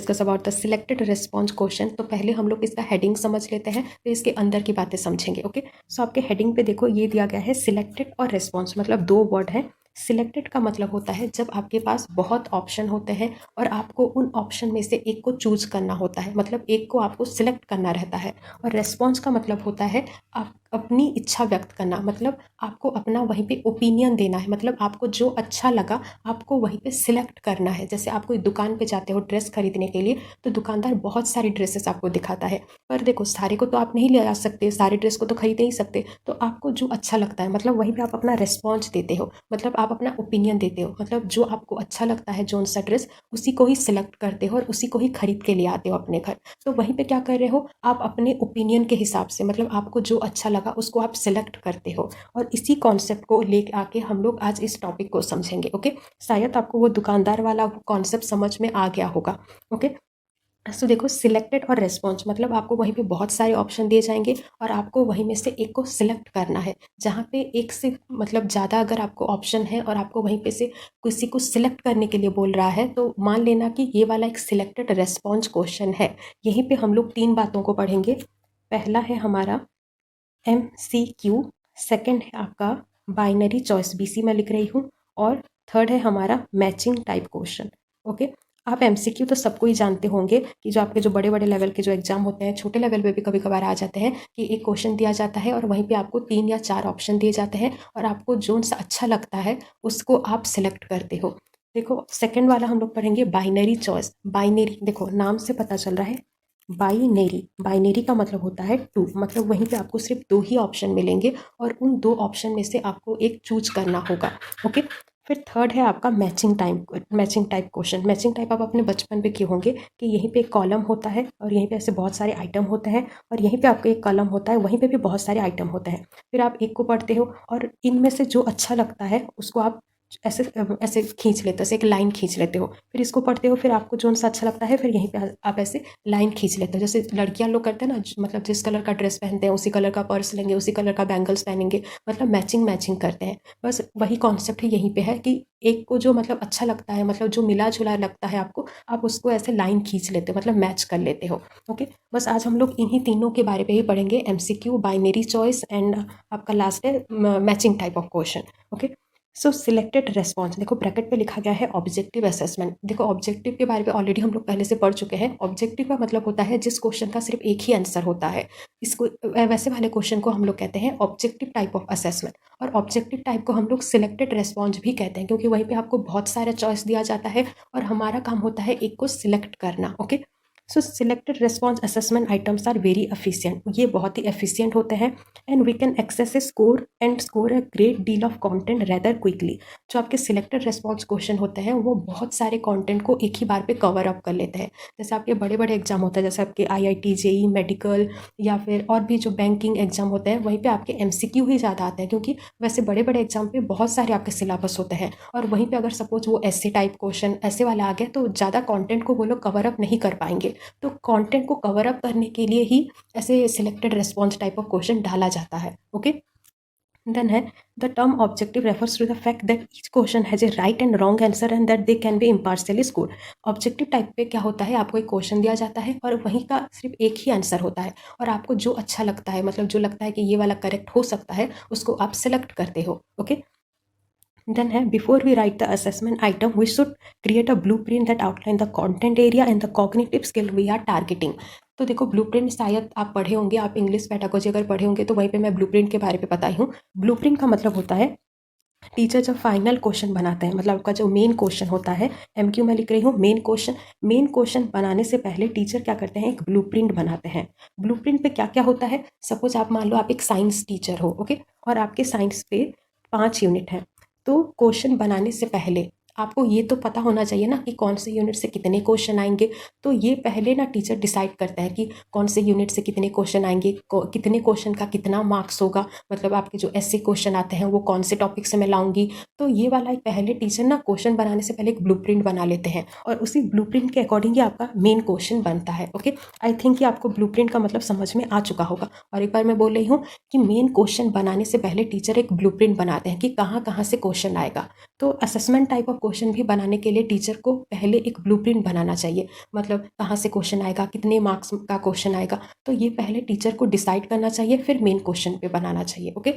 Discuss about the selected response question. तो पहले हम लोग इसका हेडिंग समझ लेते हैं, फिर इसके अंदर की बातें समझेंगे। ओके, सो आपके हेडिंग पे देखो ये दिया गया है सिलेक्टेड और रिस्पॉन्स, मतलब दो वर्ड है। सिलेक्टेड का मतलब होता है जब आपके पास बहुत ऑप्शन होते हैं और आपको उन ऑप्शन में से एक को चूज करना होता है, मतलब एक को आपको सिलेक्ट करना रहता है। और रेस्पॉन्स का मतलब होता है आप अपनी इच्छा व्यक्त करना, मतलब आपको अपना वहीं पे ओपिनियन देना है, मतलब आपको जो अच्छा लगा आपको वहीं पे सिलेक्ट करना है। जैसे आप कोई दुकान पे जाते हो ड्रेस खरीदने के लिए, तो दुकानदार बहुत सारी ड्रेसेस आपको दिखाता है, पर देखो सारे को तो आप नहीं ले आ सकते, सारे ड्रेस को तो खरीद नहीं सकते, तो आपको जो अच्छा लगता है मतलब वहीं पे आप अपना रिस्पॉन्स देते हो, मतलब आप अपना ओपिनियन देते हो, मतलब जो आपको अच्छा लगता है जोन सा ड्रेस उसी को ही सिलेक्ट करते हो और उसी को ही खरीद के ले आते हो अपने घर। तो वहीं पे क्या कर रहे हो आप अपने ओपिनियन के हिसाब से, मतलब आपको जो अच्छा लगा उसको आप सिलेक्ट करते हो। और इसी कॉन्सेप्ट को लेके आके हम लोग आज इस टॉपिक को समझेंगे। ओके, शायद आपको वो दुकानदार वाला कॉन्सेप्ट समझ में आ गया होगा। ओके, सो देखो सिलेक्टेड और रेस्पॉन्स मतलब आपको वहीं पे बहुत सारे ऑप्शन दिए जाएंगे और आपको वहीं में से एक को सिलेक्ट करना है। जहाँ पे एक से मतलब ज़्यादा अगर आपको ऑप्शन है और आपको वहीं पे से किसी को सिलेक्ट करने के लिए बोल रहा है, तो मान लेना कि ये वाला एक सिलेक्टेड रेस्पॉन्स क्वेश्चन है। यहीं पे हम लोग तीन बातों को पढ़ेंगे। पहला है हमारा MCQ, सेकंड है आपका बाइनरी चॉइस, BC में लिख रही हूँ, और थर्ड है हमारा मैचिंग टाइप क्वेश्चन। ओके, आप MCQ तो सबको ही जानते होंगे कि जो आपके जो बड़े बड़े लेवल के जो एग्जाम होते हैं, छोटे लेवल पे भी कभी कभार आ जाते हैं कि एक क्वेश्चन दिया जाता है और वहीं पे आपको 3 या 4 ऑप्शन दिए जाते हैं और आपको जोन सा अच्छा लगता है उसको आप सिलेक्ट करते हो। देखो सेकंड वाला हम लोग पढ़ेंगे बाइनरी चॉइस। बाइनरी देखो नाम से पता चल रहा है, बाइनरी, बाइनरी का मतलब होता है टू, मतलब वहीं पे आपको सिर्फ दो ही ऑप्शन मिलेंगे और उन दो ऑप्शन में से आपको एक चूज करना होगा। ओके, फिर थर्ड है आपका matching type question. Matching type आप अपने बचपन पे किए होंगे कि यहीं पे एक कॉलम होता है और यहीं पे ऐसे बहुत सारे आइटम होते हैं और यहीं पे आपको एक कॉलम होता है, वहीं पे भी बहुत सारे आइटम होते हैं। फिर आप एक को पढ़ते हो और इनमें से जो अच्छा लगता है उसको आप ऐसे ऐसे खींच लेते हो, ऐसे एक लाइन खींच लेते हो। फिर इसको पढ़ते हो, फिर आपको जो सा अच्छा लगता है फिर यहीं पे आप ऐसे लाइन खींच लेते हो। जैसे लड़कियां लोग करते हैं ना, मतलब जिस कलर का ड्रेस पहनते हैं उसी कलर का पर्स लेंगे, उसी कलर का बैंगल्स पहनेंगे, मतलब मैचिंग करते हैं। बस वही कॉन्सेप्ट ही यहीं पे है कि एक को जो मतलब अच्छा लगता है, मतलब जो मिला जुला लगता है आपको, आप उसको ऐसे लाइन खींच लेते हो, मतलब मैच कर लेते हो। ओके, बस आज हम लोग इन्हीं तीनों के बारे में ही पढ़ेंगे, MCQ, बाइनरी चॉइस एंड आपका लास्ट है matching type of question. Okay, so selected response, देखो ब्रैकेट पे लिखा गया है ऑब्जेक्टिव असेसमेंट। देखो ऑब्जेक्टिव के बारे में ऑलरेडी हम लोग पहले से पढ़ चुके हैं। ऑब्जेक्टिव का मतलब होता है जिस क्वेश्चन का सिर्फ एक ही आंसर होता है, इसको वैसे वाले क्वेश्चन को हम लोग कहते हैं ऑब्जेक्टिव टाइप ऑफ असेसमेंट। और ऑब्जेक्टिव टाइप को हम लोग सिलेक्टेड रेस्पॉन्स भी कहते हैं, क्योंकि वहीं पे आपको बहुत सारा चॉइस दिया जाता है और हमारा काम होता है एक को सिलेक्ट करना। Okay, so selected response assessment items are very efficient, ये बहुत ही एफिशिएंट होते हैं। And we can access a score and score a great deal of content rather quickly. जो आपके सिलेक्टेड रेस्पॉन्स क्वेश्चन होते हैं वो बहुत सारे कंटेंट को एक ही बार पे कवर अप कर लेते हैं। जैसे आपके बड़े बड़े एग्जाम होते हैं, जैसे आपके IIT, JEE, मेडिकल या फिर और भी जो बैंकिंग एग्जाम होते हैं, वहीं पे आपके MCQ ही ज़्यादा आते हैं, क्योंकि वैसे बड़े बड़े एग्जाम पे बहुत सारे आपके सिलेबस होते हैं और वहीं पे अगर सपोज वो ऐसे टाइप क्वेश्चन ऐसे वाला आ गया तो ज़्यादा कंटेंट को वो लोग कवर अप नहीं कर पाएंगे। तो कंटेंट को कवर अप करने के लिए ही ऐसे selected response type of question डाला जाता है। ओके, देन है the term objective refers to the fact that each question has a right and wrong answer and that they can be impartially score. Objective type पे क्या होता है, आपको एक क्वेश्चन दिया जाता है और वहीं का सिर्फ एक ही आंसर होता है और आपको जो अच्छा लगता है, मतलब जो लगता है कि ये वाला करेक्ट हो सकता है, उसको आप सेलेक्ट करते हो। ओके, then है before we write the assessment item we should create a blueprint that outline the content area and the cognitive skill we are targeting। तो देखो ब्लूप्रिंट शायद आप पढ़े होंगे, आप इंग्लिश पेडागोजी अगर पढ़े होंगे तो वहीं पे मैं ब्लूप्रिंट के बारे में बताई हूँ। ब्लूप्रिंट का मतलब होता है टीचर जब फाइनल क्वेश्चन बनाते हैं, मतलब आपका जो मेन क्वेश्चन होता है, MQ में लिख रही हूँ मेन क्वेश्चन बनाने से पहले टीचर क्या करते हैं, एक ब्लूप्रिंट बनाते हैं। ब्लूप्रिंट पे क्या क्या होता है, सपोज आप मान लो आप एक साइंस टीचर हो, ओके, और आपके साइंस पे 5 यूनिट है। तो क्वेश्चन बनाने से पहले आपको ये तो पता होना चाहिए ना कि कौन से यूनिट से कितने क्वेश्चन आएंगे। तो ये पहले ना टीचर डिसाइड करता है कि कौन से यूनिट से कितने क्वेश्चन आएंगे, कितने क्वेश्चन का कितना मार्क्स होगा, मतलब आपके जो ऐसे क्वेश्चन आते हैं वो कौन से टॉपिक से मैं लाऊंगी। तो ये वाला पहले टीचर ना क्वेश्चन बनाने से पहले एक ब्लूप्रिंट बना लेते हैं और उसी ब्लूप्रिंट के अकॉर्डिंग ही आपका मेन क्वेश्चन बनता है। ओके, आई थिंक कि आपको ब्लूप्रिंट का मतलब समझ में आ चुका होगा। और एक बार मैं बोल रही हूँ कि मेन क्वेश्चन बनाने से पहले टीचर एक ब्लूप्रिंट बनाते हैं कि कहाँ कहाँ से क्वेश्चन आएगा। तो असेसमेंट टाइप ऑफ क्वेश्चन भी बनाने के लिए टीचर को पहले एक ब्लूप्रिंट बनाना चाहिए, मतलब कहाँ से क्वेश्चन आएगा, कितने मार्क्स का क्वेश्चन आएगा, तो ये पहले टीचर को डिसाइड करना चाहिए, फिर मेन क्वेश्चन पे बनाना चाहिए। ओके,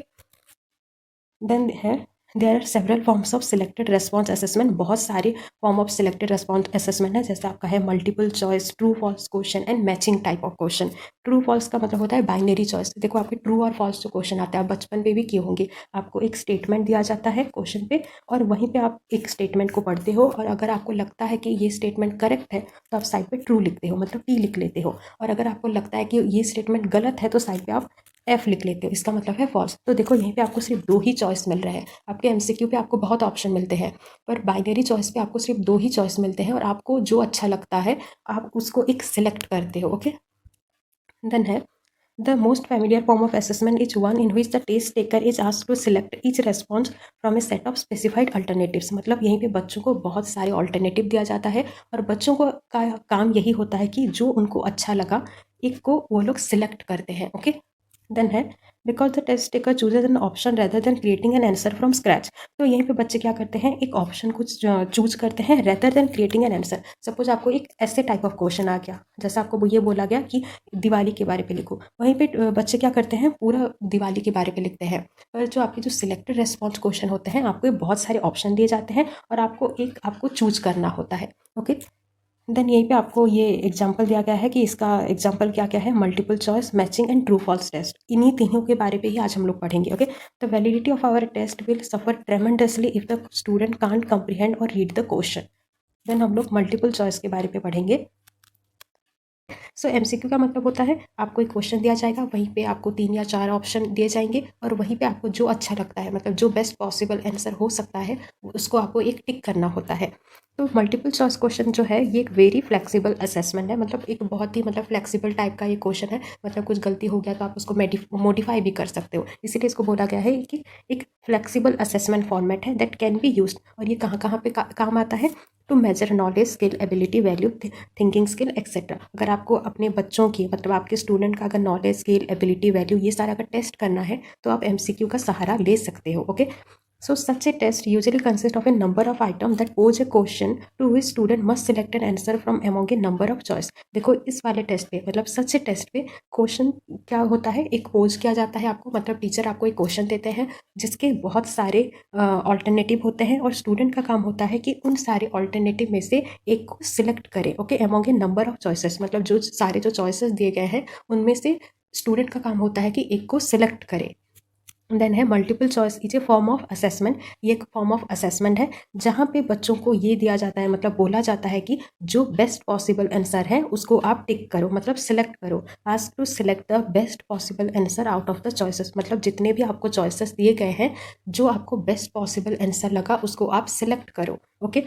देन है there are several forms of selected response assessment. बहुत सारे form of selected response assessment है, जैसे आपका है multiple choice, true false question and matching type of question. True false का मतलब होता है बाइनरी चॉइस। देखो आपके ट्रू और फॉल्स जो क्वेश्चन आते हैं, आप बचपन में भी किए होंगे, आपको एक स्टेटमेंट दिया जाता है क्वेश्चन पे, और वहीं पे आप एक स्टेटमेंट को पढ़ते हो, और अगर आपको लगता है कि ये स्टेटमेंट करेक्ट है तो आप साइड पे ट्रू लिखते हो, मतलब टी लिख लेते हो, और अगर आपको लगता है कि ये स्टेटमेंट गलत है तो साइड पे आप एफ लिख लेते हो, इसका मतलब है फॉल्स। तो देखो यहीं पे आपको सिर्फ 2 ही चॉइस मिल रहे हैं। आपके एमसीक्यू पे आपको बहुत ऑप्शन मिलते हैं, पर बाइनरी चॉइस पे आपको सिर्फ 2 ही चॉइस मिलते हैं, और आपको जो अच्छा लगता है आप उसको एक सिलेक्ट करते हो। ओके, देन है the most familiar form of assessment is one in which the test taker is asked to select each response from a set of specified alternatives. मतलब यहीं पे बच्चों को बहुत सारे ऑल्टरनेटिव दिया जाता है, और बच्चों को का काम यही होता है कि जो उनको अच्छा लगा एक को वो लोग सिलेक्ट करते हैं। ओके, देन है because the test taker chooses an option rather than creating an answer from scratch. तो यहीं पे बच्चे क्या करते हैं, एक ऑप्शन कुछ चूज करते हैं rather than creating an answer. Suppose आपको एक ऐसे टाइप ऑफ क्वेश्चन आ गया, जैसे आपको ये बोला गया कि दिवाली के बारे पे लिखो, वहीं पे बच्चे क्या करते हैं, पूरा दिवाली के बारे पे लिखते हैं। पर जो आपके जो सिलेक्टेड रेस्पॉन्स क्वेश्चन होते हैं, आपको ये बहुत सारे ऑप्शन दिए जाते हैं और आपको चूज करना होता है। ओके, देन यहीं पे आपको ये एग्जांपल दिया गया है कि इसका एग्जांपल क्या क्या है, multiple choice, matching and true false test. इन्हीं तीनों के बारे पे ही आज हम लोग पढ़ेंगे। Okay, the validity of our test will suffer tremendously if the student can't comprehend और रीड द क्वेश्चन। देन हम लोग मल्टीपल चॉइस के बारे पे पढ़ेंगे। सो एमसीक्यू का मतलब होता है आपको एक क्वेश्चन दिया जाएगा, वहीं पे आपको 3 या 4 ऑप्शन दिए जाएंगे, और वहीं पे आपको जो अच्छा लगता है, मतलब जो बेस्ट पॉसिबल आंसर हो सकता है, उसको आपको एक टिक करना होता है। तो मल्टीपल चॉइस क्वेश्चन जो है ये एक वेरी फ्लेक्सिबल असेसमेंट है, मतलब एक बहुत ही मतलब फ्लेक्सिबल टाइप का ये क्वेश्चन है। मतलब कुछ गलती हो गया तो आप उसको मॉडिफाई भी कर सकते हो, इसीलिए इसको बोला गया है कि एक फ्लेक्सिबल असेसमेंट फॉर्मेट है दैट कैन बी यूज्ड। और ये कहाँ कहाँ पे काम आता है, to measure knowledge, skill, ability, value, thinking skill etcetera. अगर आपको अपने बच्चों की, मतलब आपके स्टूडेंट का अगर नॉलेज, स्किल, एबिलिटी, वैल्यू ये सारा अगर टेस्ट करना है तो आप एमसीक्यू का सहारा ले सकते हो। Okay, so such a test usually consists of a number of items that pose a question to which student must select an answer from among a number of choice। देखो इस वाले टेस्ट पे, मतलब सच test पे question क्या होता है, एक पोज किया जाता है आपको, मतलब टीचर आपको एक क्वेश्चन देते हैं जिसके बहुत सारे ऑल्टरनेटिव होते हैं, और स्टूडेंट का काम होता है कि उन सारे ऑल्टरनेटिव में से एक को सिलेक्ट करे। Okay, among A number of choices, मतलब जो सारे जो चॉइसेस दिए गए हैं उनमें से स्टूडेंट का काम होता है कि एक को सिलेक्ट करे। देन है multiple choice is a form of assessment. ये एक फॉर्म ऑफ असेसमेंट है जहाँ पे बच्चों को ये दिया जाता है, मतलब बोला जाता है कि जो बेस्ट पॉसिबल आंसर है उसको आप टिक करो, मतलब सिलेक्ट करो। Ask to select the best possible answer out of the choices, मतलब जितने भी आपको चॉइसेस दिए गए हैं, जो आपको बेस्ट पॉसिबल आंसर लगा उसको आप सिलेक्ट करो। Okay,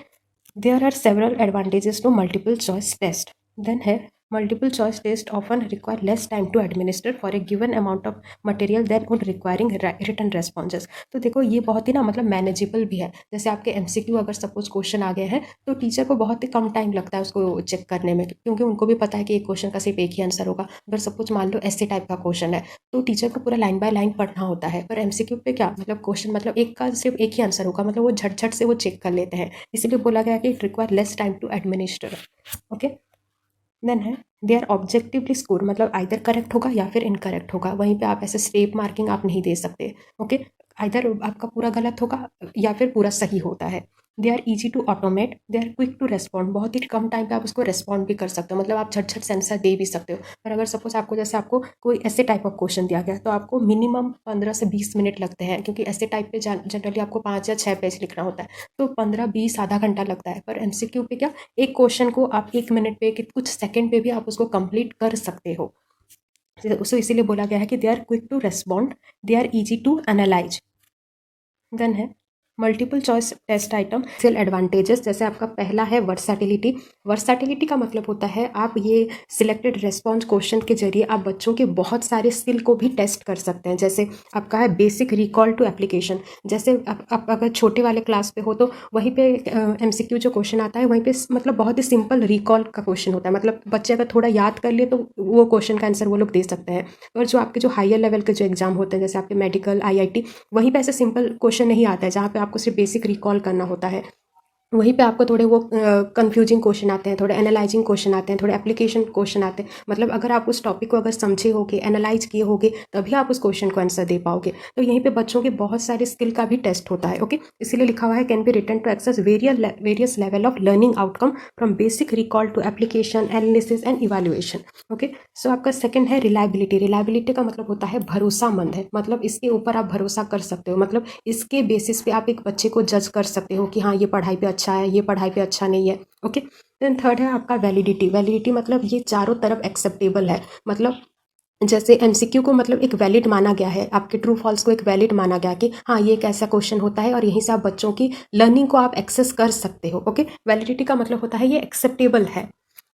there are several advantages to multiple choice test. Then है multiple choice test often require less time to administer for a given amount of material than on requiring written responses. तो देखो ये बहुत ही ना मतलब manageable भी है। जैसे आपके एमसीक्यू अगर सपोज क्वेश्चन आ गए हैं तो टीचर को बहुत ही कम टाइम लगता है उसको चेक करने में, क्योंकि उनको भी पता है कि एक क्वेश्चन का सिर्फ एक ही आंसर होगा। अगर सपोज मान लो ऐसे टाइप का क्वेश्चन है तो टीचर को पूरा लाइन बाय लाइन पढ़ना होता है, पर एमसीक्यू पे क्या, मतलब क्वेश्चन मतलब एक का सिर्फ एक ही आंसर होगा, मतलब वो झट से वो चेक कर लेते हैं, इसीलिए बोला गया कि it require less time to administer. Okay, then है दे आर ऑब्जेक्टिवली स्कोर, मतलब आइदर करेक्ट होगा या फिर इनकरेक्ट होगा, वहीं पे आप ऐसे स्टेप मार्किंग आप नहीं दे सकते। ओके, आइदर आपका पूरा गलत होगा या फिर पूरा सही होता है। They are easy to automate, they are quick to respond, बहुत ही कम टाइम पे आप उसको रेस्पॉन्ड भी कर सकते हो, मतलब आप झट से आंसर दे भी सकते हो। पर अगर सपोज आपको जैसे आपको कोई ऐसे टाइप ऑफ क्वेश्चन दिया गया तो आपको मिनिमम 15 से 20 मिनट लगते हैं, क्योंकि ऐसे टाइप पे जनरली आपको 5 या 6 पेज लिखना होता है, तो 15-20 आधा घंटा लगता है। पर एमसीक्यू पे क्या, एक क्वेश्चन को आप 1 मिनट पे कुछ सेकंड पे भी आप उसको कंप्लीट कर सकते हो। सो इसीलिए बोला गया है कि they are quick to respond, they are easy to analyse. Then है multiple choice test item sell advantages. जैसे आपका पहला है वर्साटिलिटी। वर्साटिलिटी का मतलब होता है आप ये सिलेक्टेड रेस्पॉन्स क्वेश्चन के जरिए आप बच्चों के बहुत सारे स्किल को भी टेस्ट कर सकते हैं। जैसे आपका है बेसिक रिकॉल टू एप्लीकेशन, जैसे आप अगर छोटे वाले क्लास पे हो तो वहीं पे एमसीक्यू जो क्वेश्चन आता है वहीं पे मतलब बहुत ही सिंपल रिकॉल का क्वेश्चन होता है, मतलब बच्चे अगर थोड़ा याद कर लिए तो वो क्वेश्चन का आंसर वो लोग दे सकते हैं। और जो आपके जो हायर लेवल के जो एग्जाम होते हैं जैसे आपके मेडिकल, आईआईटी, वहीं पे ऐसे सिंपल क्वेश्चन नहीं आता है जहाँ पे आपको सिर्फ बेसिक रिकॉल करना होता है। वहीं पे आपको थोड़े वो कंफ्यूजिंग क्वेश्चन आते हैं, थोड़े एनालाइजिंग क्वेश्चन आते हैं, थोड़े एप्लीकेशन क्वेश्चन आते हैं। मतलब अगर आप उस टॉपिक को अगर समझे होगे, एनालाइज किए होगे, तभी आप उस क्वेश्चन को आंसर दे पाओगे। तो यहीं पे बच्चों के बहुत सारे स्किल का भी टेस्ट होता है। ओके, इसीलिए लिखा हुआ है can be written to access various level of learning outcome from basic recall to application analysis and evaluation. Okay, so आपका सेकंड है रिलायबिलिटी। रिलायबिलिटी का मतलब होता है भरोसामंद है, मतलब इसके ऊपर आप भरोसा कर सकते हो, मतलब इसके बेसिस पे आप एक बच्चे को जज कर सकते हो कि हाँ ये पढ़ाई पे अच्छा है, ये पढ़ाई पे अच्छा नहीं है। ओके, देन थर्ड है आपका वैलिडिटी। वैलिडिटी मतलब ये चारों तरफ एक्सेप्टेबल है, मतलब जैसे एमसीक्यू को मतलब एक वैलिड माना गया है, आपके ट्रू फॉल्स को एक वैलिड माना गया कि हाँ ये एक ऐसा क्वेश्चन होता है और यहीं से आप बच्चों की लर्निंग को आप एक्सेस कर सकते हो। ओके, वैलिडिटी का मतलब होता है ये एक्सेप्टेबल है।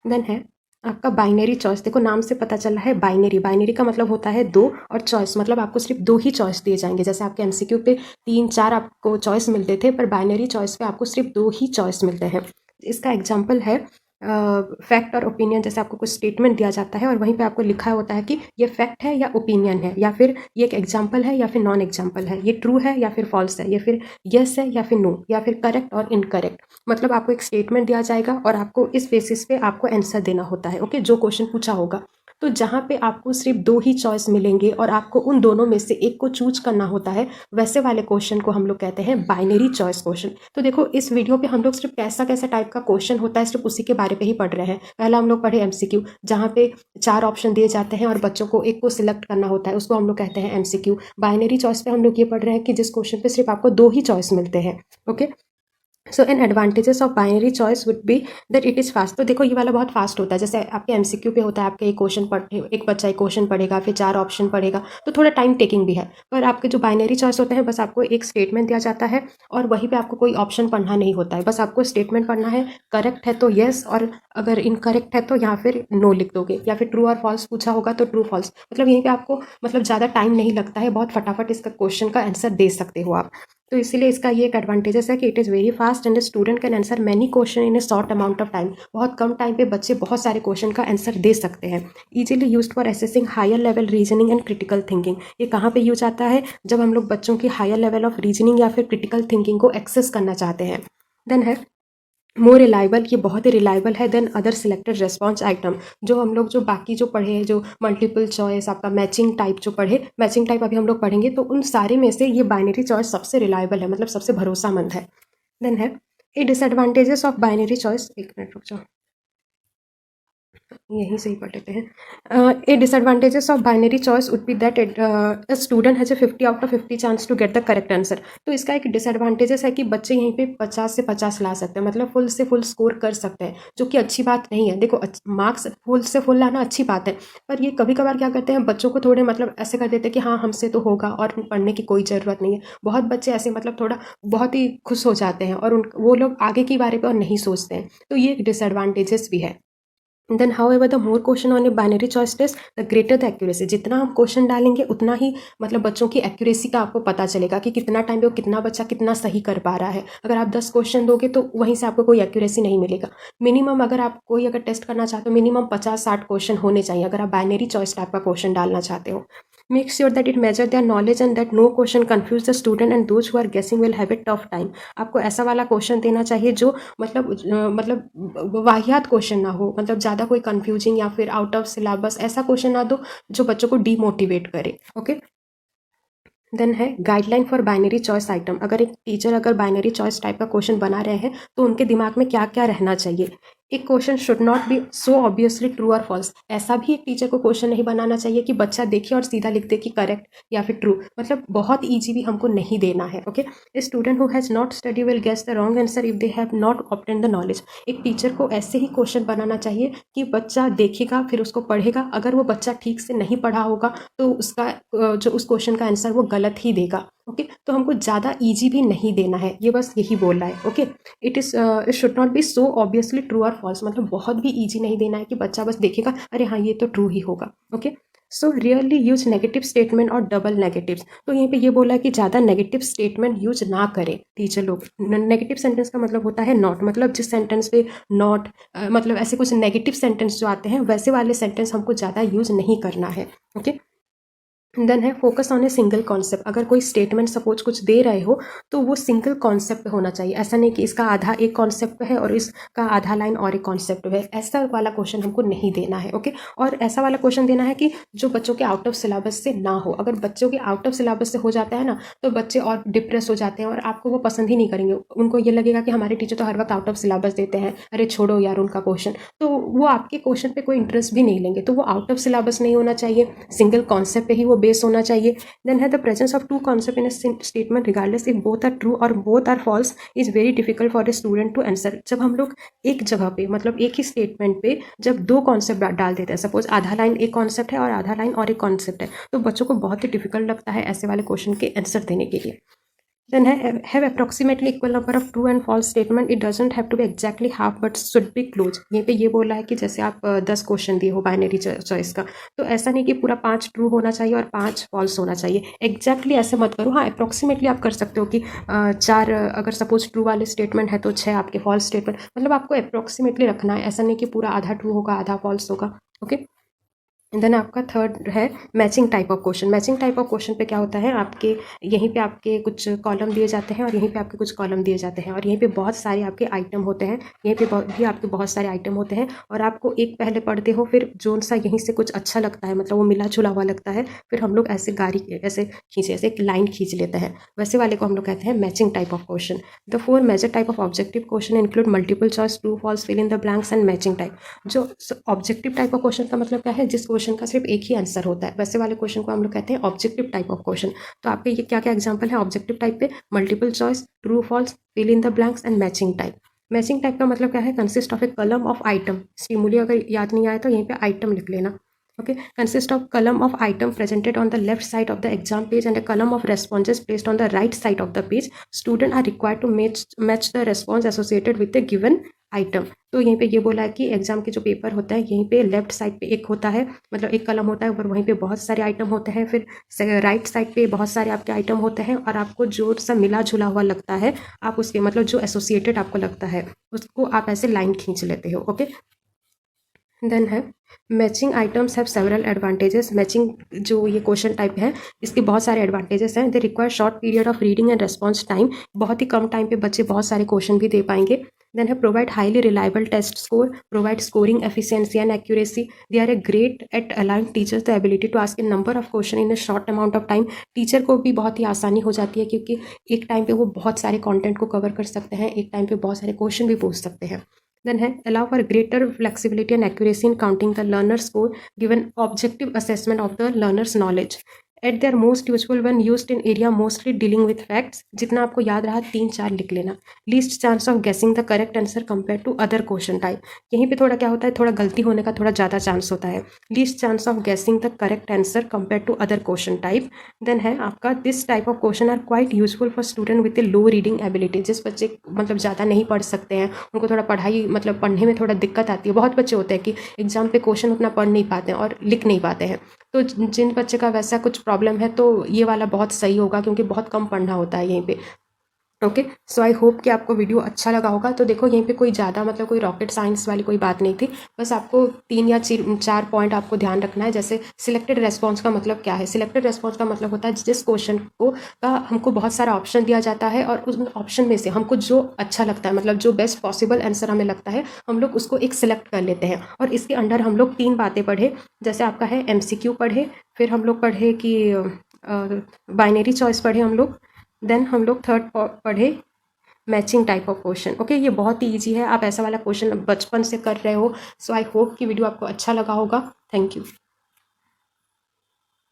देन है आपका बाइनरी चॉइस। देखो नाम से पता चल रहा है बाइनरी। बाइनरी का मतलब होता है दो, और चॉइस मतलब आपको सिर्फ दो ही चॉइस दिए जाएंगे। जैसे आपके एमसीक्यू पे 3-4 आपको चॉइस मिलते थे, पर बाइनरी चॉइस पे आपको सिर्फ दो ही चॉइस मिलते हैं। इसका एग्जाम्पल है फैक्ट और ओपिनियन। जैसे आपको कुछ स्टेटमेंट दिया जाता है और वहीं पे आपको लिखा होता है कि ये फैक्ट है या ओपिनियन है, या फिर ये एक एग्जाम्पल है या फिर नॉन एग्जाम्पल है, ये ट्रू है या फिर फॉल्स है, या फिर यस है या फिर नो, या फिर करेक्ट और इनकरेक्ट। मतलब आपको एक स्टेटमेंट दिया जाएगा और आपको इस बेसिस पे आपको आंसर देना होता है। ओके, जो क्वेश्चन पूछा होगा, तो जहाँ पे आपको सिर्फ दो ही चॉइस मिलेंगे और आपको उन दोनों में से एक को चूज करना होता है, वैसे वाले क्वेश्चन को हम लोग कहते हैं बाइनरी चॉइस क्वेश्चन। तो देखो इस वीडियो पे हम लोग सिर्फ कैसा कैसा टाइप का क्वेश्चन होता है सिर्फ उसी के बारे पे ही पढ़ रहे हैं। पहला हम लोग पढ़े एमसीक्यू, जहाँ पे 4 ऑप्शन दिए जाते हैं और बच्चों को एक को सिलेक्ट करना होता है, उसको हम लोग कहते हैं एमसीक्यू। बाइनरी चॉइस पे हम लोग ये पढ़ रहे हैं कि जिस क्वेश्चन पे सिर्फ आपको दो ही चॉइस मिलते हैं। Okay, so an advantages of binary choice would be that it is fast. तो देखो ये वाला बहुत फास्ट होता है। जैसे आपके एमसीक्यू पे होता है, आपके एक क्वेश्चन पढ़, एक बच्चा एक क्वेश्चन पढ़ेगा, फिर 4 ऑप्शन पढ़ेगा, तो थोड़ा टाइम टेकिंग भी है। पर आपके जो बाइनरी चॉइस होते हैं, बस आपको एक स्टेटमेंट दिया जाता है और वहीं पे आपको कोई ऑप्शन पढ़ना नहीं होता है, बस आपको स्टेटमेंट पढ़ना है। करेक्ट है तो येस, और अगर इनकरेक्ट है तो यहाँ फिर नो लिख दोगे, या फिर ट्रू और फॉल्स पूछा होगा तो ट्रू फॉल्स। मतलब यहीं पे आपको मतलब ज़्यादा टाइम नहीं लगता है, बहुत फटाफट इसका क्वेश्चन का आंसर दे सकते हो आप। तो इसीलिए इसका ये एक एडवांटेजेस है कि it is very fast and student can answer many question in a short amount of time. बहुत कम टाइम पे बच्चे बहुत सारे क्वेश्चन का आंसर दे सकते हैं। Easily used for assessing higher level reasoning and critical thinking. ये कहाँ पे यूज आता है? जब हम लोग बच्चों की हायर लेवल ऑफ रीजनिंग या फिर क्रिटिकल थिंकिंग को एक्सेस करना चाहते हैं। देन है मोर रिलायबल। ये बहुत ही रिलायबल है then other selected response item. जो हम लोग जो बाकी जो पढ़े हैं, जो मल्टीपल चॉइस, आपका मैचिंग टाइप जो पढ़े, मैचिंग टाइप अभी हम लोग पढ़ेंगे, तो उन सारे में से ये बाइनरी चॉइस सबसे रिलायबल है, मतलब सबसे भरोसामंद है। देन है a disadvantages of binary choice. एक मिनट रुक जाओ, यहीं से ही पढ़ लेते हैं। A disadvantages of binary choice would be that a student has a 50 out of 50 chance to get the correct answer. तो इसका एक डिसएडवांटेजेस है कि बच्चे यहीं पे 50 से 50 ला सकते हैं, मतलब फुल से फुल स्कोर कर सकते हैं, जो कि अच्छी बात नहीं है। देखो मार्क्स फुल से फुल लाना अच्छी बात है, पर ये कभी कभार क्या करते हैं, बच्चों को थोड़े मतलब ऐसे कर देते हैं कि हाँ हमसे तो होगा और पढ़ने की कोई ज़रूरत नहीं है। बहुत बच्चे ऐसे मतलब थोड़ा बहुत ही खुश हो जाते हैं और वो लोग आगे के बारे में और नहीं सोचते हैं, तो ये एक डिसएडवांटेजेस भी है। Then however the more question on a binary choice test the greater the accuracy. जितना हम क्वेश्चन डालेंगे उतना ही मतलब बच्चों की एक्यूरेसी का आपको पता चलेगा कि कितना टाइम पे वो कितना बच्चा कितना सही कर पा रहा है। अगर आप 10 क्वेश्चन दोगे तो वहीं से आपको कोई एक्यूरेसी नहीं मिलेगा। मिनिमम अगर आप कोई अगर टेस्ट करना चाहते हो, मिनिमम 50-60 क्वेश्चन होने चाहिए अगर आप बाइनरी चॉइस टाइप का क्वेश्चन डालना चाहते हो। Make sure that it measure their knowledge and that no question confuse the student and those who are guessing will have a tough time. आपको ऐसा वाला क्वेश्चन देना चाहिए जो मतलब वाहियात क्वेश्चन ना हो, मतलब ज़्यादा कोई कंफ्यूजिंग या फिर आउट ऑफ सिलेबस ऐसा क्वेश्चन ना दो जो बच्चों को डीमोटिवेट करे। ओके, देन है guideline for binary choice item. अगर एक टीचर अगर बाइनरी चॉइस टाइप का क्वेश्चन बना रहे हैं तो उनके दिमाग में क्या क्या रहना चाहिए। एक question should not be so obviously true और फॉल्स। ऐसा भी एक टीचर को क्वेश्चन नहीं बनाना चाहिए कि बच्चा देखे और सीधा लिख दे कि करेक्ट या फिर ट्रू, मतलब बहुत ईजी भी हमको नहीं देना है। Okay, student who has not study will guess the wrong answer if they have not obtain the knowledge. एक टीचर को ऐसे ही क्वेश्चन बनाना चाहिए कि बच्चा देखेगा फिर उसको पढ़ेगा, अगर वो बच्चा ठीक से नहीं पढ़ा होगा तो उसका जो उस क्वेश्चन का आंसर वो गलत ही देगा। ओके, तो हमको ज़्यादा ईजी भी नहीं देना है, ये बस यही बोल रहा है। Okay, it should not be so obviously true और फॉल्स, मतलब बहुत भी ईजी नहीं देना है कि बच्चा बस देखेगा अरे हाँ ये तो ट्रू ही होगा। ओके, सो रियरली यूज नेगेटिव स्टेटमेंट और डबल नेगेटिव्स। तो यहीं पे ये बोला है कि ज़्यादा नेगेटिव स्टेटमेंट यूज ना करें टीचर लोग। नेगेटिव सेंटेंस का मतलब होता है नॉट, मतलब जिस सेंटेंस पे नॉट मतलब ऐसे कुछ नेगेटिव सेंटेंस जो आते हैं वैसे वाले सेंटेंस हमको ज़्यादा यूज नहीं करना है। ओके, देन है focus on a single concept. अगर कोई स्टेटमेंट सपोज कुछ दे रहे हो तो वो सिंगल कॉन्सेप्ट पे होना चाहिए, ऐसा नहीं कि इसका आधा एक कॉन्सेप्ट पे है और इसका आधा लाइन और एक कॉन्सेप्ट पे है, ऐसा वाला क्वेश्चन हमको नहीं देना है। ओके, और ऐसा वाला क्वेश्चन देना है कि जो बच्चों के आउट ऑफ सिलेबस से ना हो। अगर बच्चों के आउट ऑफ सिलेबस से हो जाता है ना तो बच्चे और डिप्रेस हो जाते हैं और आपको वो पसंद ही नहीं करेंगे। उनको ये लगेगा कि हमारे टीचर तो हर वक्त आउट ऑफ सिलेबस देते हैं, अरे छोड़ो यार उनका क्वेश्चन, तो वो आपके क्वेश्चन पे कोई इंटरेस्ट भी नहीं लेंगे। तो वो आउट ऑफ सिलेबस नहीं होना चाहिए, सिंगल कॉन्सेप्ट पे ही वो बेस होना चाहिए। Then है the presence of two concepts in a statement regardless if both are true or both are false is very difficult for a student to answer। जब हम लोग एक जगह पे मतलब एक ही स्टेटमेंट पे जब दो कॉन्सेप्ट डाल देते हैं, सपोज आधा लाइन एक कॉन्सेप्ट है और आधा लाइन और एक कॉन्सेप्ट है, तो बच्चों को बहुत ही डिफिकल्ट लगता है ऐसे वाले क्वेश्चन के आंसर देने के लिए। Then have approximately equal number of true and false statement. It doesn't have to be exactly half but should be close। यहीं पे ये बोला है कि जैसे आप 10 क्वेश्चन दिए हो बाइनरी चॉइस का, तो ऐसा नहीं कि पूरा 5 ट्रू होना चाहिए और 5 फॉल्स होना चाहिए, एग्जैक्टली ऐसे मत करो। हाँ, अप्रॉक्सीमेटली आप कर सकते हो कि 4 अगर सपोज ट्रू वाले स्टेटमेंट है तो 6 आपके फॉल्स स्टेटमेंट, मतलब आपको अप्रॉक्सीमेटली रखना है, ऐसा नहीं कि पूरा आधा ट्रू होगा आधा फॉल्स होगा। ओके, देन आपका थर्ड है matching type of question. Matching type of question पे क्या होता है, आपके यहीं पे आपके कुछ कॉलम दिए जाते हैं और यहीं पे आपके कुछ कॉलम दिए जाते हैं और यहीं पे बहुत सारे आपके आइटम होते हैं, यहीं पे भी आपके बहुत सारे आइटम होते हैं और आपको एक पहले पढ़ते हो, फिर जोन सा यहीं से कुछ अच्छा लगता है, मतलब वो मिला जुला हुआ लगता है, फिर हम लोग ऐसे गाड़ी ऐसे खींचे, ऐसे एक लाइन खींच लेते हैं, वैसे वाले को हम लोग कहते हैं matching type of question. The 4 major type of objective question include multiple choice, true false, fill in the blanks and matching type. जो ऑब्जेक्टिव टाइप ऑफ क्वेश्चन का मतलब क्या है, जिस क्वेश्चन का सिर्फ एक ही आंसर होता है, वैसे वाले क्वेश्चन को हम लोग कहते हैं ऑब्जेक्टिव टाइप ऑफ क्वेश्चन। तो आपके ये क्या क्या एग्जांपल है ऑब्जेक्टिव टाइप पे, multiple choice, true false, fill in the blanks and matching type. Matching type का मतलब क्या है, कंसिस्ट ऑफ ए कलम ऑफ आइटम, स्टिमुली अगर याद नहीं आया तो यहीं पे आइटम लिख लेना। okay, consist of column of item presented on the left side of the exam page and a column of responses placed on the right side of the page. Student are required to match the response associated with the given item. तो यहीं पे ये बोला है कि exam के जो paper होता है यहीं पे लेफ्ट साइड पे एक होता है, मतलब एक कलम होता है और वहीं पे बहुत सारे आइटम होते हैं, फिर राइट साइड पे बहुत सारे आपके आइटम होते हैं और आपको जो सा मिला जुला हुआ लगता है आप उसके मतलब जो एसोसिएटेड आपको लगता है उसको आप ऐसे लाइन खींच लेते हो। ओके, देन है matching items have several advantages. Matching जो ये क्वेश्चन टाइप है इसके बहुत सारे एडवांटेजेस हैं। They require short period of reading and response time, बहुत ही कम टाइम पे बच्चे बहुत सारे क्वेश्चन भी दे पाएंगे। देन है provide highly reliable test score, provide scoring efficiency and accuracy. They are a great at allowing teachers the ability to ask a number of question in a short amount of time. Teacher को भी बहुत ही आसानी हो जाती है क्योंकि एक time पे वो बहुत सारे कॉन्टेंट को कवर कर सकते हैं, एक टाइम पे बहुत सारे क्वेश्चन भी पूछ सकते हैं। Then है allow for greater flexibility and accuracy in counting the learner's score, given objective assessment of the learner's knowledge. At their most useful when used in area mostly dealing with facts। जितना आपको याद रहा 3-4 लिख लेना। Least chance of guessing the correct answer compared to other question type। यहीं पे थोड़ा क्या होता है, थोड़ा गलती होने का थोड़ा ज़्यादा चांस होता है। Least chance of guessing the correct answer compared to other question type। Then है आपका this type of question are quite useful for student with a low reading ability। जिस बच्चे मतलब ज़्यादा नहीं पढ़ सकते हैं, उनको थोड़ा पढ़ाई मतलब पढ़ने में थोड़ा दिक्कत आती है। बहुत बच्चे होते हैं कि एग्जाम पे क्वेश्चन उतना पढ़ नहीं पाते हैं और लिख नहीं पाते हैं, तो जिन बच्चे का वैसा कुछ प्रॉब्लम है तो ये वाला बहुत सही होगा क्योंकि बहुत कम पढ़ना होता है यहीं पे। ओके, सो आई होप कि आपको वीडियो अच्छा लगा होगा। तो देखो यहीं पे कोई ज़्यादा मतलब कोई रॉकेट साइंस वाली कोई बात नहीं थी, बस आपको 3 या 4 पॉइंट आपको ध्यान रखना है। जैसे सिलेक्टेड रेस्पॉन्स का मतलब क्या है, सिलेक्टेड रेस्पॉन्स का मतलब होता है जिस क्वेश्चन को का हमको बहुत सारा ऑप्शन दिया जाता है और उस ऑप्शन में से हमको जो अच्छा लगता है, मतलब जो बेस्ट पॉसिबल आंसर हमें लगता है, हम लोग उसको एक सिलेक्ट कर लेते हैं। और इसके अंडर हम लोग 3 बातें पढ़े, जैसे आपका है MCQ पढ़े, फिर हम लोग पढ़े कि बाइनरी चॉइस पढ़े हम लोग, देन हम लोग थर्ड पढ़े matching type of question. Okay, ये बहुत ही ईजी है, आप ऐसा वाला क्वेश्चन बचपन से कर रहे हो। सो आई होप कि वीडियो आपको अच्छा लगा होगा। Thank you.